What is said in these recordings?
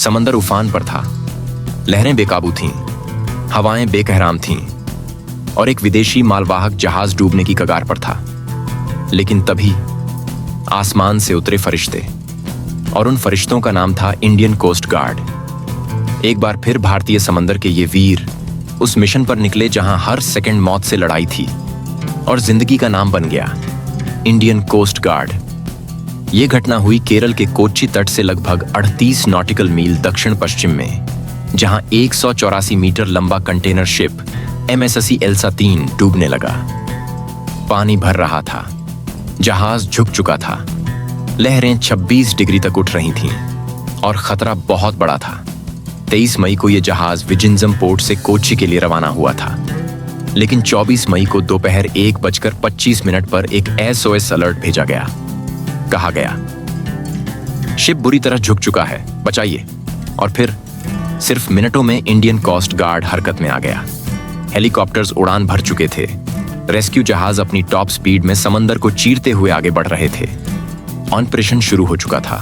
समंदर उफान पर था, लहरें बेकाबू थीं, हवाएं बेकहराम थीं और एक विदेशी मालवाहक जहाज डूबने की कगार पर था। लेकिन तभी आसमान से उतरे फरिश्ते, और उन फरिश्तों का नाम था इंडियन कोस्ट गार्ड। एक बार फिर भारतीय समंदर के ये वीर उस मिशन पर निकले जहां हर सेकंड मौत से लड़ाई थी और जिंदगी का नाम बन गया इंडियन कोस्ट गार्ड। ये घटना हुई केरल के कोच्चि तट से लगभग 38 नॉटिकल मील दक्षिण पश्चिम में, जहां 184 मीटर लंबा कंटेनर शिप MSC एल्सा 3 डूबने लगा। पानी भर रहा था, जहाज झुक चुका था, लहरें 26 डिग्री तक उठ रही थीं और खतरा बहुत बड़ा था। 23 मई को यह जहाज विजिंजम पोर्ट से कोच्चि के लिए रवाना हुआ था, लेकिन 24 मई को दोपहर 1:25 पर एक SOS अलर्ट भेजा गया। कहा गया, शिप बुरी तरह झुक चुका है, बचाइए। और फिर सिर्फ मिनटों में इंडियन कोस्ट गार्ड हरकत में आ गया। हेलीकॉप्टर्स उड़ान भर चुके थे, रेस्क्यू जहाज अपनी टॉप स्पीड में समंदर को चीरते हुए आगे बढ़ रहे थे। ऑपरेशन शुरू हो चुका था,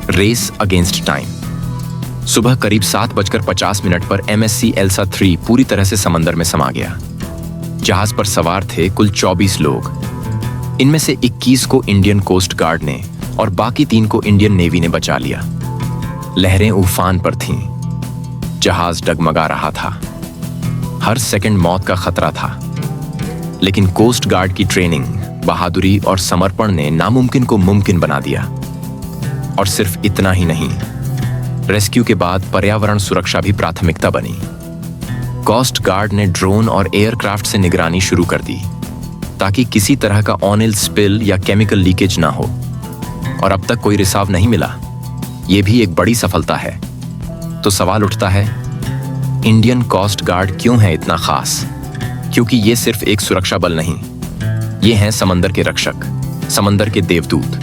रेस अगेंस्ट टाइम। सुबह करीब 7:50 पर MSC एल्सा 3 पूरी तरह से समंदर में समा गया। जहाज पर सवार थे कुल 24 लोग। इनमें से 21 को इंडियन कोस्ट गार्ड ने और बाकी 3 को इंडियन नेवी ने बचा लिया। लहरें उफान पर थीं, जहाज डगमगा रहा था, हर सेकंड मौत का खतरा था। लेकिन कोस्ट गार्ड की ट्रेनिंग, बहादुरी और समर्पण ने नामुमकिन को मुमकिन बना दिया। और सिर्फ इतना ही नहीं, रेस्क्यू के बाद पर्यावरण सुरक्षा भी प्राथमिकता बनी। कोस्ट गार्ड ने ड्रोन और एयरक्राफ्ट से निगरानी शुरू कर दी ताकि किसी तरह का ऑयल स्पिल या केमिकल लीकेज ना हो। और अब तक कोई रिसाव नहीं मिला। यह भी एक बड़ी सफलता है। तो सवाल उठता है, इंडियन कोस्ट गार्ड क्यों है इतना खास? क्योंकि ये सिर्फ एक सुरक्षा बल नहीं, ये हैं समंदर के रक्षक, समंदर के देवदूत।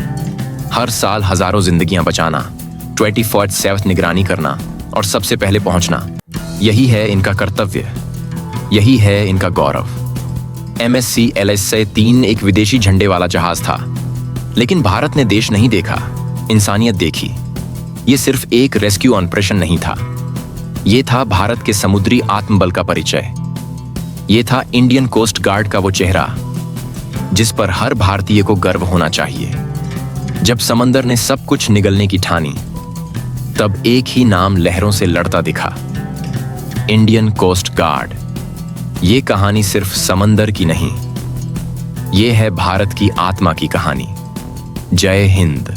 हर साल हजारों जिंदगियां बचाना, 24/7 निगरानी करना और सबसे पहले पहुंचना, यही है इनका कर्तव्य, यही है इनका गौरव। MSC एल्सा 3 एक विदेशी झंडे वाला जहाज था, लेकिन भारत ने देश नहीं देखा, इंसानियत देखी। ये सिर्फ एक रेस्क्यू ऑपरेशन नहीं था, ये था भारत के समुद्री आत्मबल का परिचय। ये था इंडियन कोस्ट गार्ड का वो चेहरा जिस पर हर भारतीय को गर्व होना चाहिए। जब समंदर ने सब कुछ निगलने की ठानी, तब एक ही नाम लहरों से लड़ता दिखा, इंडियन कोस्ट गार्ड। ये कहानी सिर्फ समंदर की नहीं, ये है भारत की आत्मा की कहानी। जय हिंद।